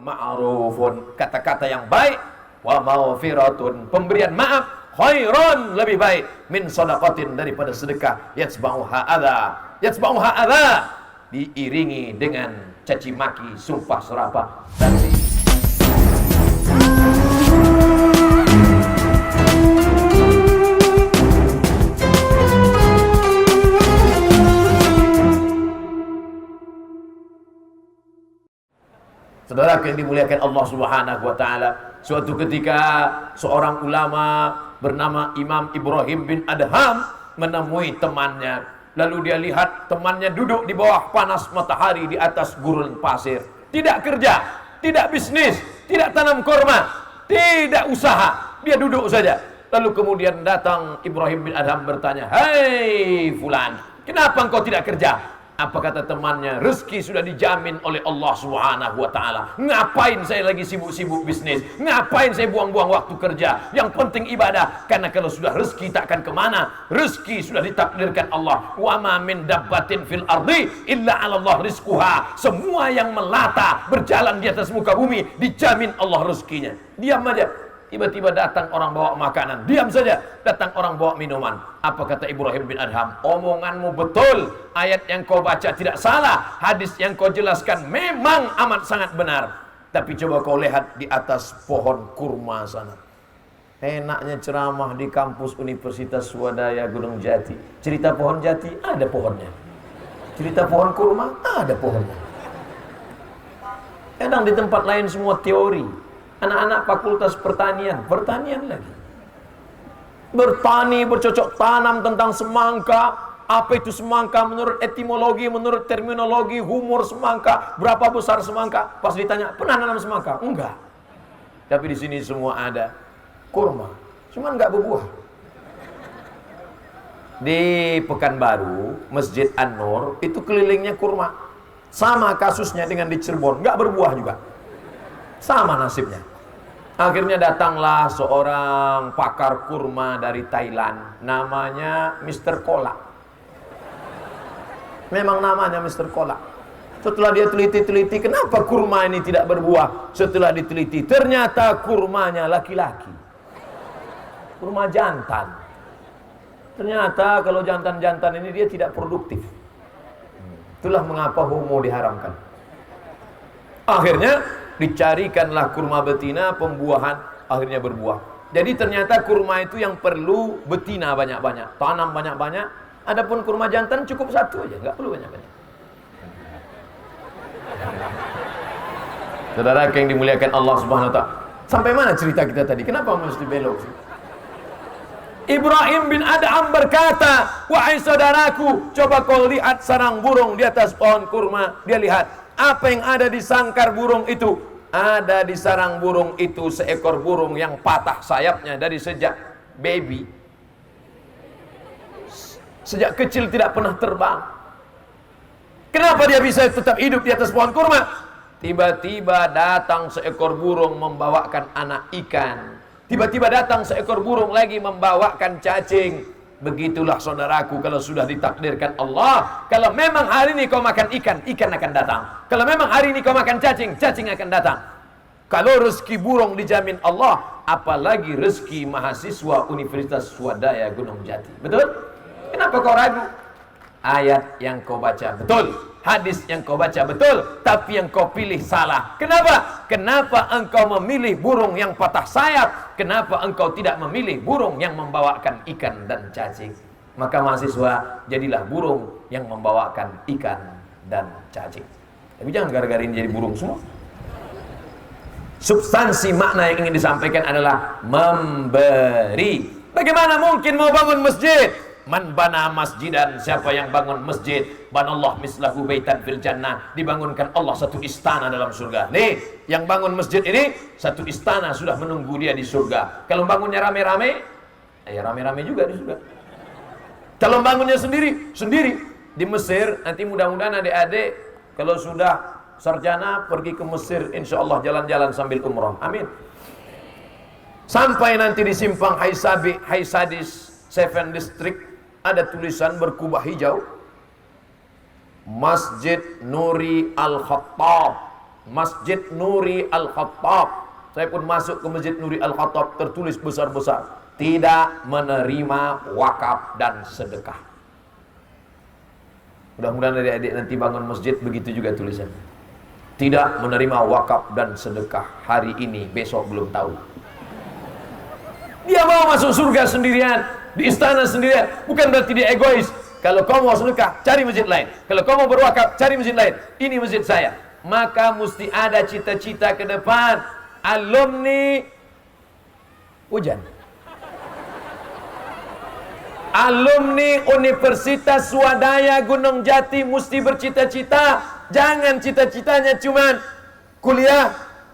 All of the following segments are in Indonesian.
ma'rufun, kata-kata yang baik, wa maghfiratun, pemberian maaf, khairun, lebih baik, min shadaqatin, daripada sedekah, yatsba'uha adza, diiringi dengan caci maki, sumpah serapah. Saudara yang dimuliakan Allah Subhanahu wa taala, suatu ketika seorang ulama bernama Imam Ibrahim bin Adham menemui temannya. Lalu dia lihat temannya duduk di bawah panas matahari di atas gurun pasir. Tidak kerja, tidak bisnis, tidak tanam kurma, tidak usaha. Dia duduk saja. Lalu kemudian datang Ibrahim bin Adham bertanya, "Hei fulan, kenapa engkau tidak kerja?" Apa kata temannya? Rezeki sudah dijamin oleh Allah Subhanahu wa taala. Ngapain saya lagi sibuk-sibuk bisnis? Ngapain saya buang-buang waktu kerja? Yang penting ibadah. Karena kalau sudah rezeki takkan kemana. Rezeki sudah ditakdirkan Allah. Wa ma min dabbatin fil ardi illa 'ala Allah rizquha. Semua yang melata berjalan di atas muka bumi dijamin Allah rezekinya. Diam aja. Tiba-tiba datang orang bawa makanan, diam saja. Datang orang bawa minuman. Apa kata Ibrahim bin Adham? Omonganmu betul, ayat yang kau baca tidak salah, hadis yang kau jelaskan memang amat sangat benar. Tapi coba kau lihat di atas pohon kurma sana. Enaknya ceramah di kampus Universitas Swadaya Gunung Jati. Cerita pohon jati, ada pohonnya. Cerita pohon kurma, ada pohonnya. Kadang di tempat lain semua teori. Anak-anak fakultas pertanian lagi. Bertani, bercocok tanam tentang semangka. Apa itu semangka menurut etimologi, menurut terminologi, humor semangka, berapa besar semangka? Pas ditanya, pernah nanam semangka? Enggak. Tapi di sini semua ada kurma, cuman enggak berbuah. Di Pekanbaru, Masjid An-Nur itu kelilingnya kurma. Sama kasusnya dengan di Cirebon, enggak berbuah juga. Sama nasibnya. Akhirnya datanglah seorang pakar kurma dari Thailand, namanya Mr. Kolak. Memang namanya Mr. Kolak. Setelah dia teliti-teliti, kenapa kurma ini tidak berbuah? Setelah diteliti, ternyata kurmanya laki-laki. Kurma jantan. Ternyata kalau jantan-jantan ini dia tidak produktif. Itulah mengapa homo diharamkan. Akhirnya dicarikanlah kurma betina, pembuahan, akhirnya berbuah. Jadi ternyata kurma itu yang perlu betina banyak-banyak, tanam banyak-banyak. Adapun kurma jantan cukup satu aja, nggak perlu banyak-banyak. Saudara yang dimuliakan Allah Subhanahu wa taala. Sampai mana cerita kita tadi? Kenapa mesti belok sih? Ibrahim bin Adham berkata, "Wahai saudaraku, coba kau lihat sarang burung di atas pohon kurma." Dia lihat apa yang ada di sangkar burung itu. Ada di sarang burung itu seekor burung yang patah sayapnya dari sejak baby. Sejak kecil tidak pernah terbang. Kenapa dia bisa tetap hidup di atas pohon kurma? Tiba-tiba datang seekor burung membawakan anak ikan. Tiba-tiba datang seekor burung lagi membawakan cacing. Begitulah saudaraku, kalau sudah ditakdirkan Allah, kalau memang hari ini kau makan ikan, ikan akan datang. Kalau memang hari ini kau makan cacing, cacing akan datang. Kalau rezeki burung dijamin Allah, apalagi rezeki mahasiswa Universitas Swadaya Gunung Jati. Betul? Kenapa kau ragu? Ayat yang kau baca betul, hadis yang kau baca betul, tapi yang kau pilih salah. Kenapa? Kenapa engkau memilih burung yang patah sayap? Kenapa engkau tidak memilih burung yang membawakan ikan dan cacing? Maka mahasiswa, jadilah burung yang membawakan ikan dan cacing. Tapi jangan gara-gara ini jadi burung semua. Substansi makna yang ingin disampaikan adalah memberi. Bagaimana mungkin mau bangun masjid? Man bana masjidan, siapa yang bangun masjid, banallah mislahu baitan fil jannah, dibangunkan Allah satu istana dalam surga. Nih, yang bangun masjid ini satu istana sudah menunggu dia di surga. Kalau bangunnya rame-rame, ya rame-rame juga di surga. Kalau bangunnya sendiri di Mesir, nanti mudah-mudahan adik-adik kalau sudah sarjana pergi ke Mesir, insya Allah jalan-jalan sambil umrah. Amin. Sampai nanti di simpang Haisadis 7 District ada tulisan berkubah hijau, Masjid Nuri Al-Khattab, Masjid Nuri Al-Khattab. Saya pun masuk ke Masjid Nuri Al-Khattab, tertulis besar-besar, tidak menerima wakaf dan sedekah. Mudah-mudahan adik-adik nanti bangun masjid begitu juga tulisannya. Tidak menerima wakaf dan sedekah hari ini, besok belum tahu. Dia mau masuk surga sendirian, di istana sendirian. Bukan berarti dia egois. Kalau kau mau sedekah, cari masjid lain. Kalau kau mau berwakaf, cari masjid lain. Ini masjid saya. Maka mesti ada cita-cita ke depan. Alumni hujan. Alumni Universitas Swadaya Gunung Jati mesti bercita-cita. Jangan cita-citanya cuman kuliah,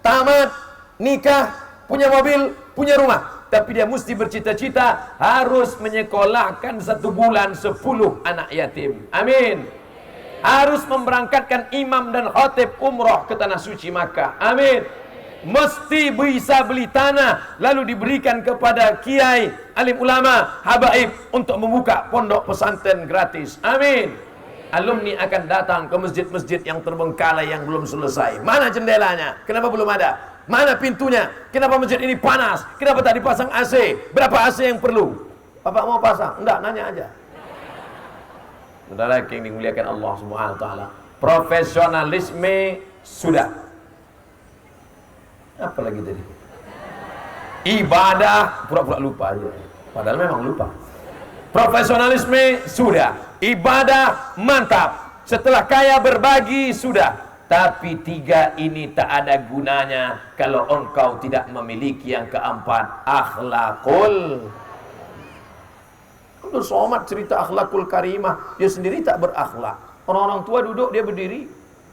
tamat, nikah, punya mobil, punya rumah. Tapi dia mesti bercita-cita harus menyekolahkan 1 bulan 10 anak yatim. Amin. Harus memberangkatkan imam dan khatib umrah ke tanah suci Makkah. Amin. Mesti bisa beli tanah lalu diberikan kepada kiai, alim ulama, habaib untuk membuka pondok pesantren gratis. Amin. Alumni akan datang ke masjid-masjid yang terbengkalai yang belum selesai. Mana jendelanya? Kenapa belum ada? Mana pintunya? Kenapa masjid ini panas? Kenapa tak dipasang AC? Berapa AC yang perlu? Bapak mau pasang? Enggak, nanya aja. Saudara yang dimuliakan Allah Subhanahu wa taala. Profesionalisme sudah. Apa lagi tadi? Ibadah pura-pura lupa aja. Padahal memang lupa. Profesionalisme sudah. Ibadah mantap. Setelah kaya berbagi sudah. Tapi 3 ini tak ada gunanya kalau engkau tidak memiliki yang keempat, akhlakul. Abdul Somad cerita akhlakul karimah, dia sendiri tak berakhlak. Orang-orang tua duduk, dia berdiri.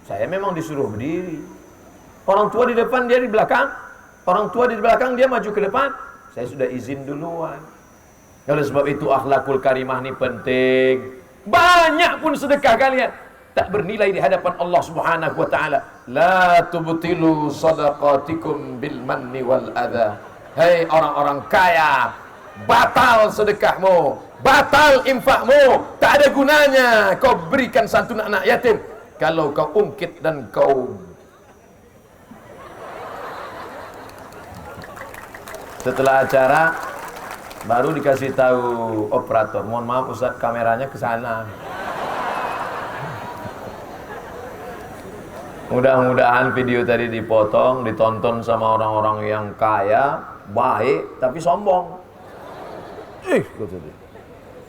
Saya memang disuruh berdiri. Orang tua di depan, dia di belakang. Orang tua di belakang, dia maju ke depan. Saya sudah izin duluan. Oleh sebab itu akhlakul karimah ini penting. Banyak pun sedekah kalian tak bernilai di hadapan Allah Subhanahu wa taala. La tubtilu sadaqatikum bil manni wal adha. Hei orang-orang kaya, batal sedekahmu, batal infakmu, tak ada gunanya kau berikan santunan anak yatim kalau kau ungkit dan kau. Setelah acara baru dikasih tahu operator, mohon maaf Ustaz, kameranya ke sana. Mudah-mudahan video tadi dipotong, ditonton sama orang-orang yang kaya, baik, tapi sombong.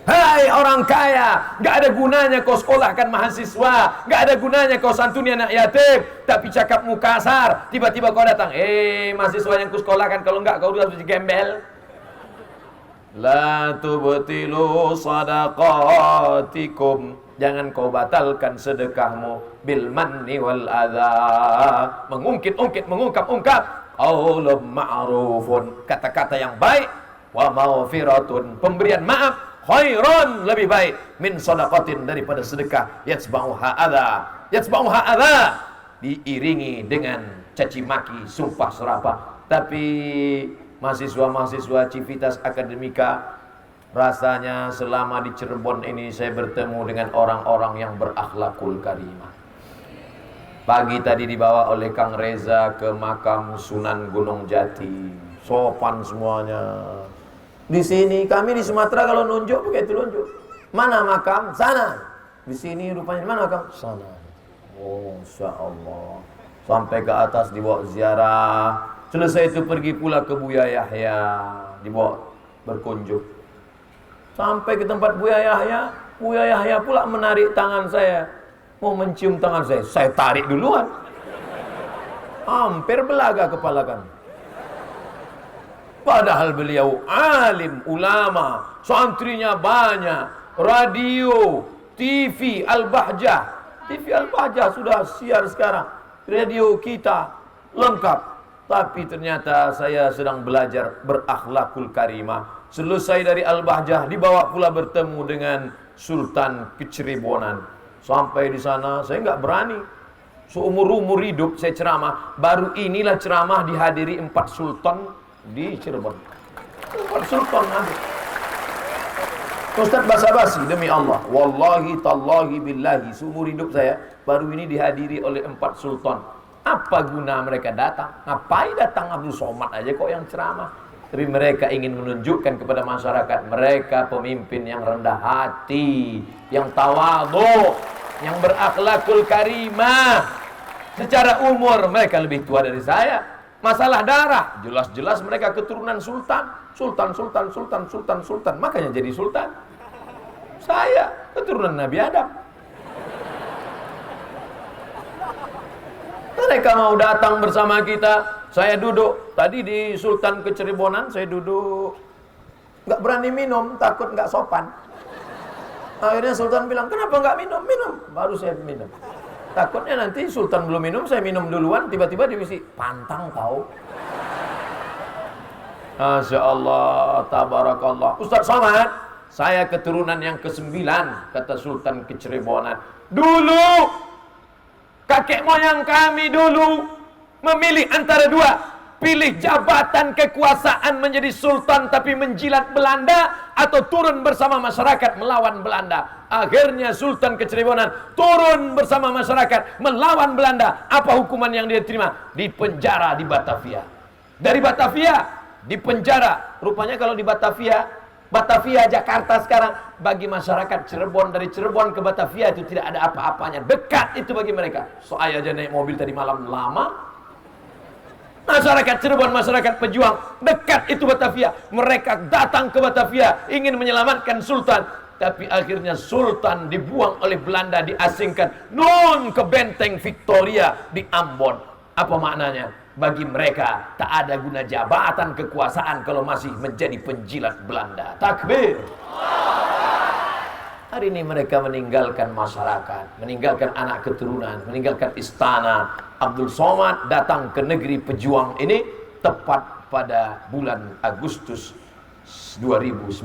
Hai orang kaya, gak ada gunanya kau sekolahkan mahasiswa, gak ada gunanya kau santuni anak yatim, tapi cakapmu kasar. Tiba-tiba kau datang, mahasiswa yang ku sekolahkan, kalau enggak kau harus digembel. La tubtilu sadaqatikum, jangan kau batalkan sedekahmu bil manni wal adha, mengungkit-ungkit, mengungkap-ungkap. Qaulun ma'rufun, kata-kata yang baik, wa maghfiratun, pemberian maaf, khairan, lebih baik, min sadaqatin, daripada sedekah yatsba'uha adha. Yatsba'uha adha, diiringi dengan caci maki, sumpah serapah. Tapi mahasiswa-mahasiswa Civitas Akademika, rasanya selama di Cirebon ini saya bertemu dengan orang-orang yang berakhlakul karimah. Pagi tadi dibawa oleh Kang Reza ke makam Sunan Gunung Jati, sopan semuanya. Di sini kami di Sumatera kalau nunjuk pakai telunjuk. Mana makam? Sana. Di sini rupanya mana makam? Sana. Oh, Insya Allah. Sampai ke atas dibawa ziarah. Selesai itu pergi pula ke Buya Yahya, dibawa berkunjung. Sampai ke tempat Buya Yahya pula menarik tangan saya, mau mencium tangan saya tarik duluan. Hampir belaga kepala kami. Padahal beliau alim, ulama, santrinya banyak, radio, TV Al-Bahjah. TV Al-Bahjah sudah siar sekarang, radio kita lengkap. Tapi ternyata saya sedang belajar berakhlakul karimah. Selesai dari Al-Bahjah, dibawa pula bertemu dengan Sultan Keceribonan. Sampai di sana saya nggak berani. Seumur-umur hidup saya ceramah, baru inilah ceramah dihadiri 4 sultan di Cirebon. 4 sultan hadir. Ustaz basa-basi demi Allah, wallahi tallahi billahi, seumur hidup saya baru ini dihadiri oleh 4 sultan. Apa guna mereka datang? Ngapain datang Abdul Somad aja kok yang ceramah? Tapi mereka ingin menunjukkan kepada masyarakat mereka pemimpin yang rendah hati, yang tawadhu, yang berakhlakul karimah. Secara umur mereka lebih tua dari saya. Masalah darah, jelas-jelas mereka keturunan sultan. Sultan. Makanya jadi sultan. Saya keturunan Nabi Adam. Mereka mau datang bersama kita. Saya duduk. Tadi di Sultan Keceribonan saya duduk. Nggak berani minum, takut nggak sopan. Akhirnya Sultan bilang, kenapa nggak minum? Minum. Baru saya minum. Takutnya nanti Sultan belum minum, saya minum duluan. Tiba-tiba divisi, pantang kau. Masya Allah, tabarakallah. Ustaz Somad, saya keturunan yang ke-9, kata Sultan Keceribonan. Dulu kakek moyang kami dulu memilih antara dua, pilih jabatan kekuasaan menjadi sultan tapi menjilat Belanda, atau turun bersama masyarakat melawan Belanda. Akhirnya Sultan Keceribonan turun bersama masyarakat melawan Belanda. Apa hukuman yang dia terima? Dipenjara di Batavia. Dari Batavia dipenjara. Rupanya kalau di Batavia Jakarta sekarang, bagi masyarakat Cirebon, dari Cirebon ke Batavia itu tidak ada apa-apanya. Dekat itu bagi mereka. Saya aja naik mobil tadi malam lama. Masyarakat Cirebon, masyarakat pejuang, dekat itu Batavia. Mereka datang ke Batavia ingin menyelamatkan Sultan, tapi akhirnya Sultan dibuang oleh Belanda, diasingkan nun ke benteng Victoria di Ambon. Apa maknanya? Bagi mereka tak ada guna jabatan kekuasaan kalau masih menjadi penjilat Belanda. Takbir. Hari ini mereka meninggalkan masyarakat, meninggalkan anak keturunan, meninggalkan istana. Abdul Somad datang ke negeri pejuang ini tepat pada bulan Agustus 2019.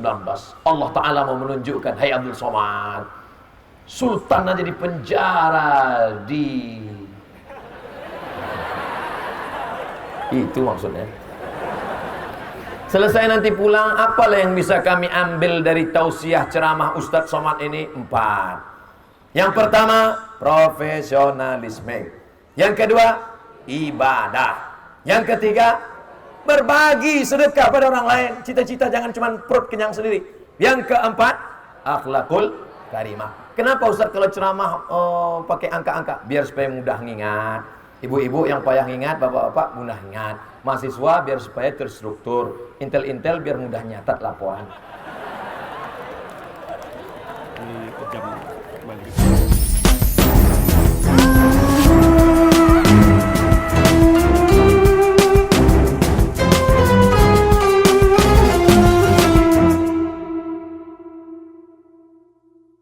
Allah Ta'ala mau menunjukkan, hai Abdul Somad, Sultan aja di penjara itu maksudnya. Selesai nanti pulang, apalah yang bisa kami ambil dari tausiah ceramah Ustadz Somad ini? 4. Yang pertama, profesionalisme. Yang kedua, ibadah. Yang ketiga, berbagi sedekah pada orang lain. Cita-cita jangan cuma perut kenyang sendiri. Yang keempat, akhlakul karimah. Kenapa Ustadz kalau ceramah pakai angka-angka? Biar supaya mudah ngingat. Ibu-ibu yang payah ingat, bapak-bapak mudah ingat. Mahasiswa biar supaya terstruktur. Intel-intel biar mudah nyatat laporan. Ini jam maghrib.